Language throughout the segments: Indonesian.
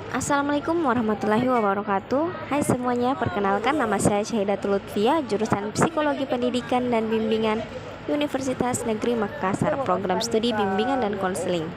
Assalamualaikum warahmatullahi wabarakatuh. Hai semuanya, perkenalkan nama saya Syahidatul Lutfia, jurusan Psikologi Pendidikan dan Bimbingan Universitas Negeri Makassar, program studi bimbingan dan konseling.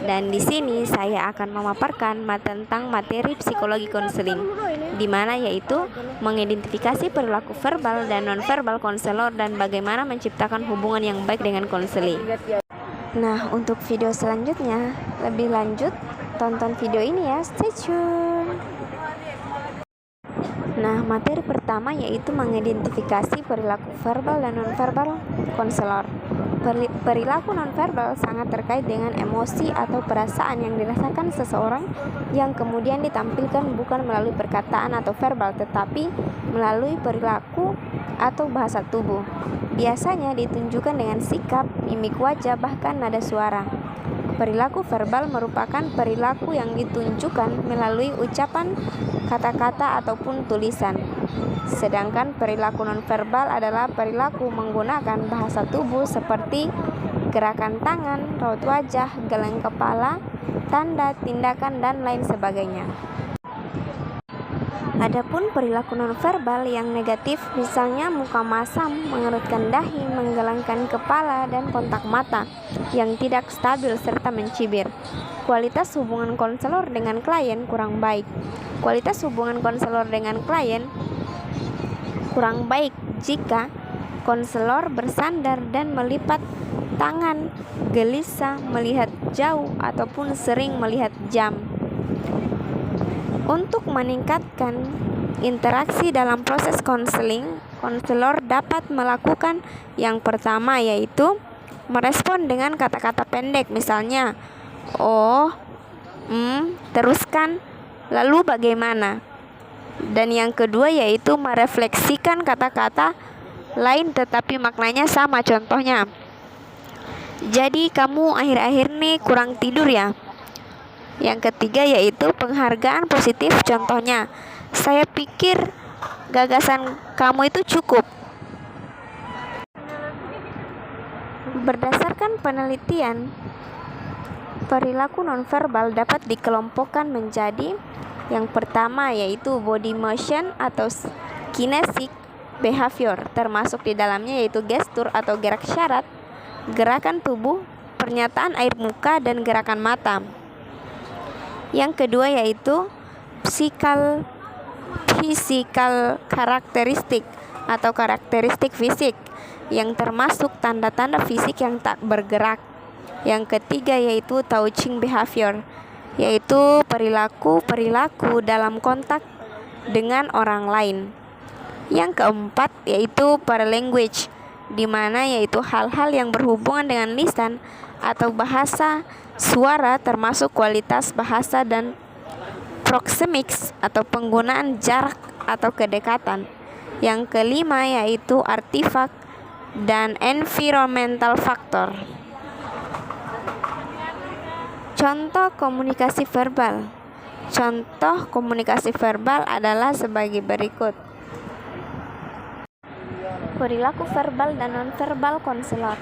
Dan di sini saya akan memaparkan tentang materi psikologi konseling, di mana yaitu mengidentifikasi perilaku verbal dan nonverbal konselor dan bagaimana menciptakan hubungan yang baik dengan konseling. Nah, untuk video selanjutnya lebih lanjut, tonton video ini ya, stay tune. Nah, materi pertama yaitu mengidentifikasi perilaku verbal dan nonverbal konselor. Perilaku nonverbal sangat terkait dengan emosi atau perasaan yang dirasakan seseorang yang kemudian ditampilkan bukan melalui perkataan atau verbal, tetapi melalui perilaku atau bahasa tubuh. Biasanya ditunjukkan dengan sikap, mimik wajah, bahkan nada suara. Perilaku verbal merupakan perilaku yang ditunjukkan melalui ucapan, kata-kata, ataupun tulisan. Sedangkan perilaku nonverbal adalah perilaku menggunakan bahasa tubuh seperti gerakan tangan, raut wajah, geleng kepala, tanda, tindakan, dan lain sebagainya. Adapun perilaku nonverbal yang negatif, misalnya muka masam, mengerutkan dahi, menggelengkan kepala, dan kontak mata yang tidak stabil serta mencibir. Kualitas hubungan konselor dengan klien kurang baik. Kualitas hubungan konselor dengan klien kurang baik jika konselor bersandar dan melipat tangan, gelisah, melihat jauh, ataupun sering melihat jam. Untuk meningkatkan interaksi dalam proses konseling, konselor dapat melakukan yang pertama yaitu merespon dengan kata-kata pendek, misalnya "oh", "teruskan", "lalu bagaimana?" Dan yang kedua yaitu merefleksikan kata-kata lain tetapi maknanya sama. Contohnya, "Jadi kamu akhir-akhir ini kurang tidur ya?" Yang ketiga yaitu penghargaan positif, contohnya, "Saya pikir gagasan kamu itu cukup." Berdasarkan penelitian, perilaku nonverbal dapat dikelompokkan menjadi yang pertama yaitu body motion atau kinetic behavior, termasuk di dalamnya yaitu gestur atau gerak syarat, gerakan tubuh, pernyataan air muka, dan gerakan mata. Yang kedua yaitu physical karakteristik atau karakteristik fisik, yang termasuk tanda-tanda fisik yang tak bergerak. Yang ketiga yaitu touching behavior, yaitu perilaku dalam kontak dengan orang lain. Yang keempat yaitu paralanguage, di mana yaitu hal-hal yang berhubungan dengan lisan atau bahasa suara, termasuk kualitas bahasa, dan proxemics atau penggunaan jarak atau kedekatan. Yang kelima yaitu artifak dan environmental factor. Contoh komunikasi verbal. Contoh komunikasi verbal adalah sebagai berikut. Perilaku verbal dan nonverbal konselor.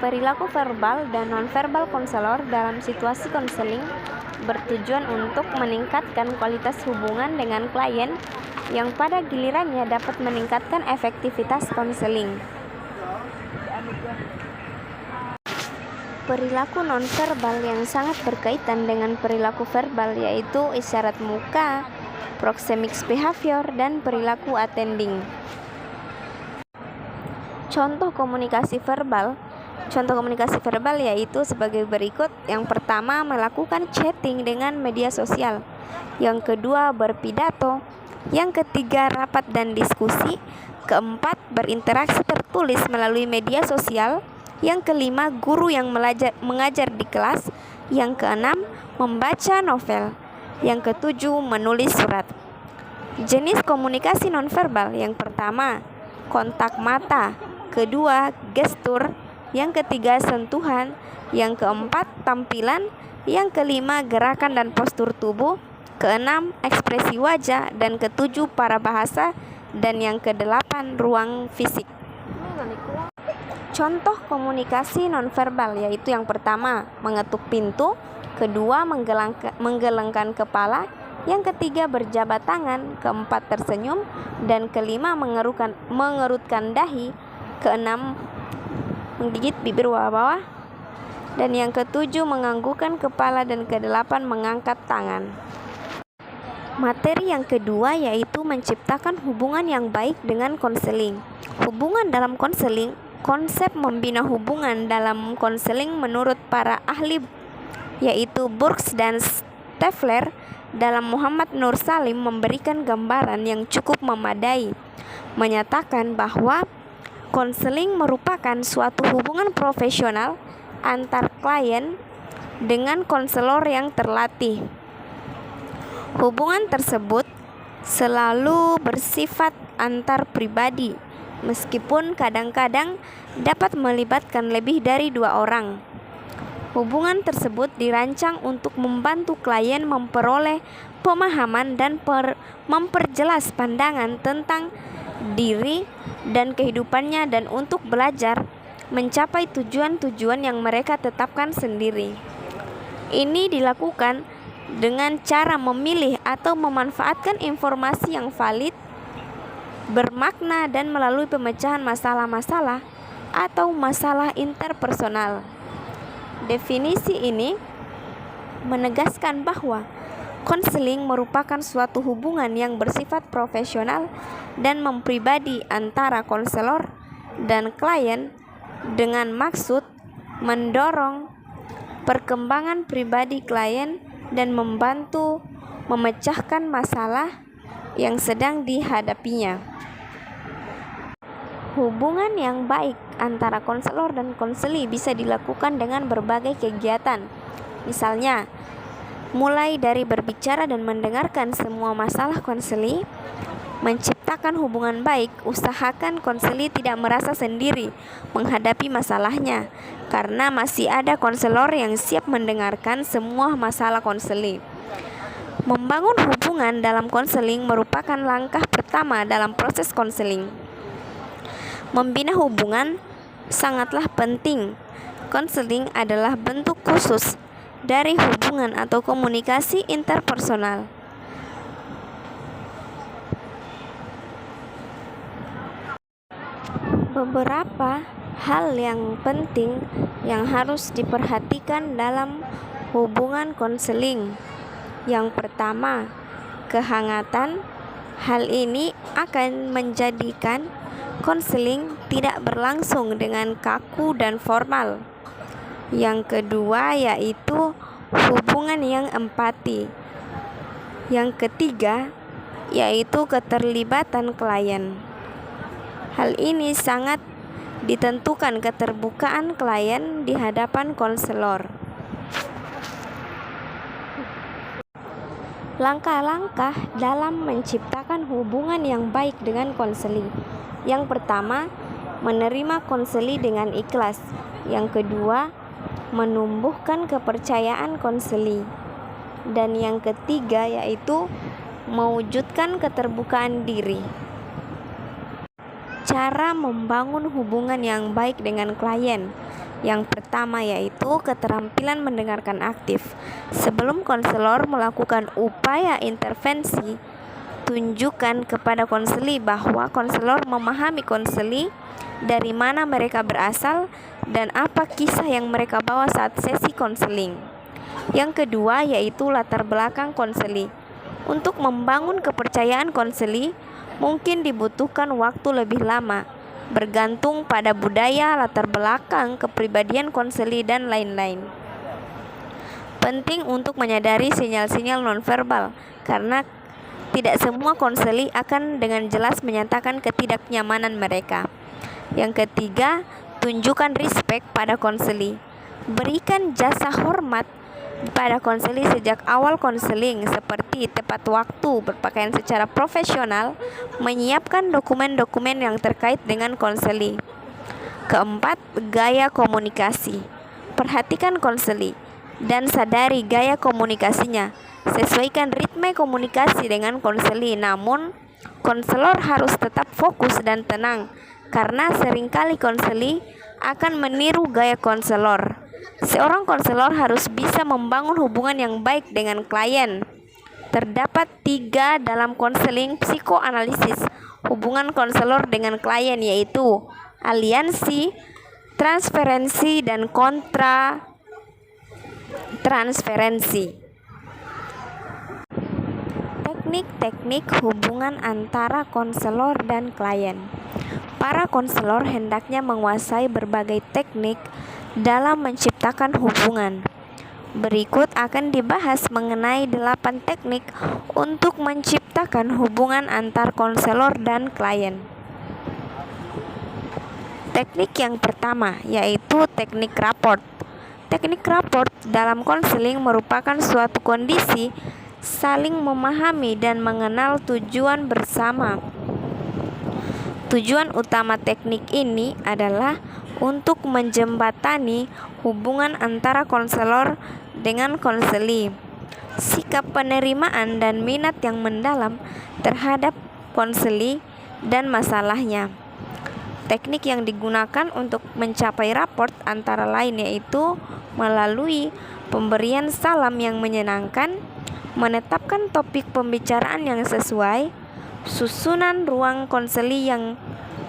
Perilaku verbal dan nonverbal konselor dalam situasi konseling bertujuan untuk meningkatkan kualitas hubungan dengan klien yang pada gilirannya dapat meningkatkan efektivitas konseling. Perilaku nonverbal yang sangat berkaitan dengan perilaku verbal yaitu isyarat muka, proxemics behavior, dan perilaku attending. Contoh komunikasi verbal yaitu sebagai berikut. Yang pertama, melakukan chatting dengan media sosial. Yang kedua, berpidato. Yang ketiga, rapat dan diskusi. Keempat, berinteraksi tertulis melalui media sosial. Yang kelima, guru yang mengajar di kelas. Yang keenam, membaca novel. Yang ketujuh, menulis surat. Jenis komunikasi nonverbal, yang pertama, kontak mata. Kedua, gestur. Yang ketiga, sentuhan. Yang keempat, tampilan. Yang kelima, gerakan dan postur tubuh. Keenam, ekspresi wajah. Dan ketujuh, parabahasa. Dan yang kedelapan, ruang fisik. Contoh komunikasi nonverbal yaitu yang pertama, mengetuk pintu. kedua menggelengkan kepala, yang ketiga berjabat tangan, keempat tersenyum, dan kelima mengerutkan dahi, keenam menggigit bibir bawah, dan yang ketujuh menganggukkan kepala, dan kedelapan mengangkat tangan. Materi yang kedua yaitu menciptakan hubungan yang baik dengan konseling. Hubungan dalam konseling. Konsep membina hubungan dalam konseling menurut para ahli yaitu Burks dan Stifler dalam Muhammad Nur Salim memberikan gambaran yang cukup memadai, menyatakan bahwa konseling merupakan suatu hubungan profesional antar klien dengan konselor yang terlatih. Hubungan tersebut selalu bersifat antar pribadi, meskipun kadang-kadang dapat melibatkan lebih dari 2 orang. Hubungan tersebut dirancang untuk membantu klien memperoleh pemahaman dan memperjelas pandangan tentang diri dan kehidupannya, dan untuk belajar mencapai tujuan-tujuan yang mereka tetapkan sendiri. Ini dilakukan dengan cara memilih atau memanfaatkan informasi yang valid, bermakna, dan melalui pemecahan masalah-masalah atau masalah interpersonal. Definisi ini menegaskan bahwa konseling merupakan suatu hubungan yang bersifat profesional dan mempribadi antara konselor dan klien dengan maksud mendorong perkembangan pribadi klien dan membantu memecahkan masalah yang sedang dihadapinya. Hubungan yang baik antara konselor dan konseli bisa dilakukan dengan berbagai kegiatan. Misalnya, mulai dari berbicara dan mendengarkan semua masalah konseli. Menciptakan hubungan baik, usahakan konseli tidak merasa sendiri menghadapi masalahnya, karena masih ada konselor yang siap mendengarkan semua masalah konseli. Membangun hubungan dalam konseling merupakan langkah pertama dalam proses konseling. Membina hubungan sangatlah penting. Konseling adalah bentuk khusus dari hubungan atau komunikasi interpersonal. Beberapa hal yang penting yang harus diperhatikan dalam hubungan konseling. Yang pertama, kehangatan. Hal ini akan menjadikan konseling tidak berlangsung dengan kaku dan formal. Yang kedua yaitu hubungan yang empati. Yang ketiga yaitu keterlibatan klien. Hal ini sangat ditentukan keterbukaan klien di hadapan konselor. Langkah-langkah dalam menciptakan hubungan yang baik dengan konseli. Yang pertama, menerima konseli dengan ikhlas. Yang kedua, menumbuhkan kepercayaan konseli. Dan yang ketiga yaitu mewujudkan keterbukaan diri. Cara membangun hubungan yang baik dengan klien. Yang pertama yaitu keterampilan mendengarkan aktif. Sebelum konselor melakukan upaya intervensi, tunjukkan kepada konseli bahwa konselor memahami konseli, dari mana mereka berasal, dan apa kisah yang mereka bawa saat sesi konseling. Yang kedua yaitu latar belakang konseli. Untuk membangun kepercayaan konseli, mungkin dibutuhkan waktu lebih lama, bergantung pada budaya, latar belakang, kepribadian konseli, dan lain-lain. Penting untuk menyadari sinyal-sinyal nonverbal, karena tidak semua konseli akan dengan jelas menyatakan ketidaknyamanan mereka. Yang ketiga, tunjukkan respect pada konseli. Berikan jasa hormat pada konseli sejak awal konseling, seperti tepat waktu, berpakaian secara profesional, menyiapkan dokumen-dokumen yang terkait dengan konseli. Keempat, gaya komunikasi. Perhatikan konseli dan sadari gaya komunikasinya. Sesuaikan ritme komunikasi dengan konseli, namun konselor harus tetap fokus dan tenang, karena seringkali konseli akan meniru gaya konselor. Seorang konselor harus bisa membangun hubungan yang baik dengan klien. Terdapat 3 dalam konseling psikoanalisis hubungan konselor dengan klien, yaitu aliansi, transferensi, dan kontra transferensi. Teknik-teknik hubungan antara konselor dan klien. Para konselor hendaknya menguasai berbagai teknik dalam menciptakan hubungan. Berikut akan dibahas mengenai 8 teknik untuk menciptakan hubungan antar konselor dan klien. Teknik yang pertama yaitu teknik rapport. Teknik rapport dalam konseling merupakan suatu kondisi saling memahami dan mengenal tujuan bersama. Tujuan utama teknik ini adalah untuk menjembatani hubungan antara konselor dengan konseli. Sikap penerimaan dan minat yang mendalam terhadap konseli dan masalahnya. Teknik yang digunakan untuk mencapai rapport antara lain yaitu melalui pemberian salam yang menyenangkan, menetapkan topik pembicaraan yang sesuai, susunan ruang konseli yang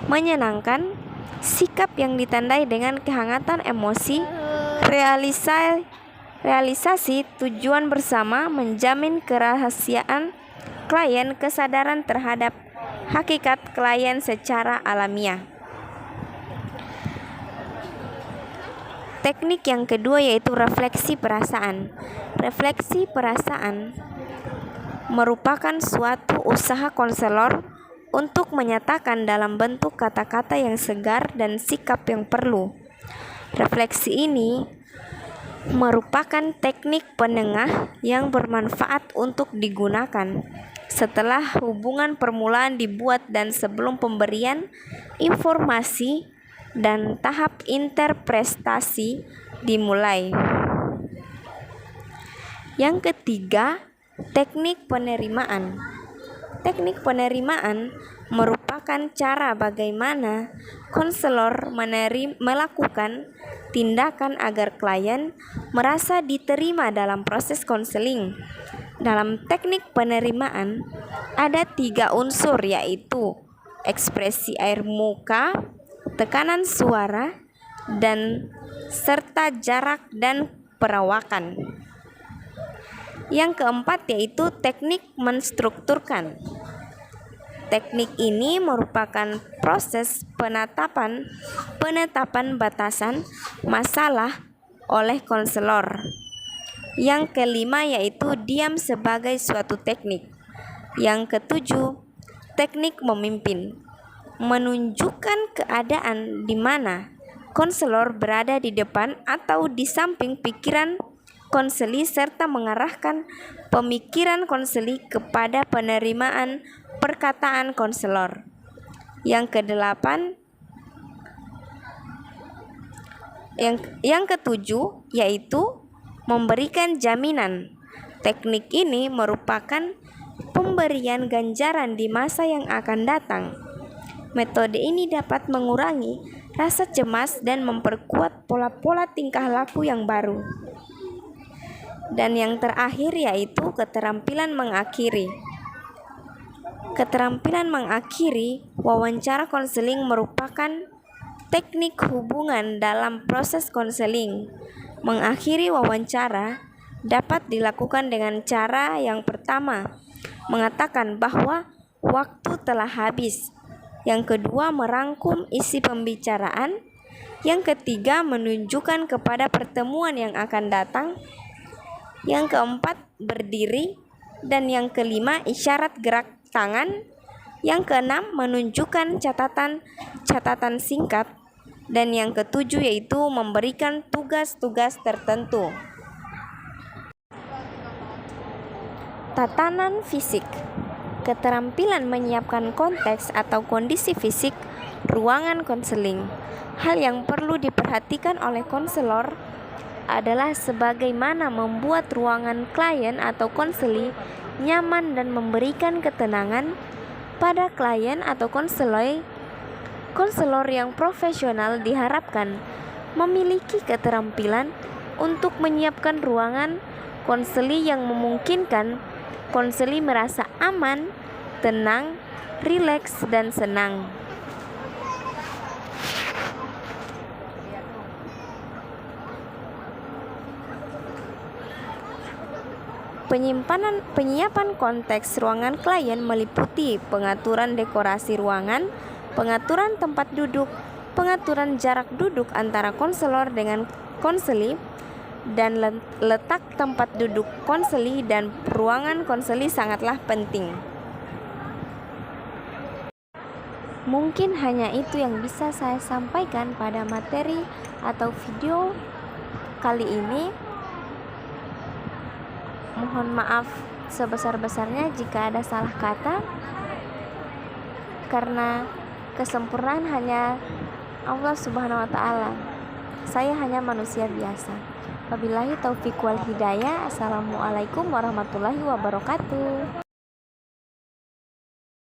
menyenangkan, sikap yang ditandai dengan kehangatan emosi, realisasi tujuan bersama, menjamin kerahasiaan klien, kesadaran terhadap hakikat klien secara alamiah. Teknik yang kedua yaitu refleksi perasaan. Refleksi perasaan merupakan suatu usaha konselor untuk menyatakan dalam bentuk kata-kata yang segar dan sikap yang perlu. Refleksi ini merupakan teknik penengah yang bermanfaat untuk digunakan setelah hubungan permulaan dibuat dan sebelum pemberian informasi dan tahap interpretasi dimulai. Yang ketiga, teknik penerimaan. Teknik penerimaan merupakan cara bagaimana konselor melakukan tindakan agar klien merasa diterima dalam proses konseling. Dalam teknik penerimaan ada 3 unsur yaitu ekspresi air muka, tekanan suara, dan serta jarak dan perawakan. Yang keempat yaitu teknik menstrukturkan. Teknik ini merupakan proses penetapan batasan masalah oleh konselor. Yang kelima yaitu diam sebagai suatu teknik. Yang ketujuh, teknik memimpin. Menunjukkan keadaan di mana konselor berada di depan atau di samping pikiran konseli serta mengarahkan pemikiran konseli kepada penerimaan perkataan konselor. Yang kedelapan, yang ketujuh yaitu memberikan jaminan. Teknik ini merupakan pemberian ganjaran di masa yang akan datang. Metode ini dapat mengurangi rasa cemas dan memperkuat pola-pola tingkah laku yang baru. Dan yang terakhir yaitu keterampilan mengakhiri. Keterampilan mengakhiri wawancara konseling merupakan teknik hubungan dalam proses konseling. Mengakhiri wawancara dapat dilakukan dengan cara yang pertama, mengatakan bahwa waktu telah habis. Yang kedua, merangkum isi pembicaraan. Yang ketiga, menunjukkan kepada pertemuan yang akan datang. Yang keempat, berdiri. Dan yang kelima, isyarat gerak tangan. Yang keenam, menunjukkan catatan singkat. Dan yang ketujuh yaitu memberikan tugas-tugas tertentu. Tatanan fisik. Keterampilan menyiapkan konteks atau kondisi fisik ruangan konseling. Hal yang perlu diperhatikan oleh konselor adalah sebagaimana membuat ruangan klien atau konseli nyaman dan memberikan ketenangan pada klien atau konselor yang profesional diharapkan memiliki keterampilan untuk menyiapkan ruangan konseli yang memungkinkan konseli merasa aman, tenang, rileks, dan senang. Penyiapan konteks ruangan klien meliputi pengaturan dekorasi ruangan, pengaturan tempat duduk, pengaturan jarak duduk antara konselor dengan konseli, dan letak tempat duduk konseli dan ruangan konseli sangatlah penting. Mungkin hanya itu yang bisa saya sampaikan pada materi atau video kali ini. Mohon maaf sebesar-besarnya jika ada salah kata, karena kesempurnaan hanya Allah Subhanahu wa Ta'ala. Saya hanya manusia biasa. Wabillahi taufiq wal hidayah. Assalamualaikum warahmatullahi wabarakatuh.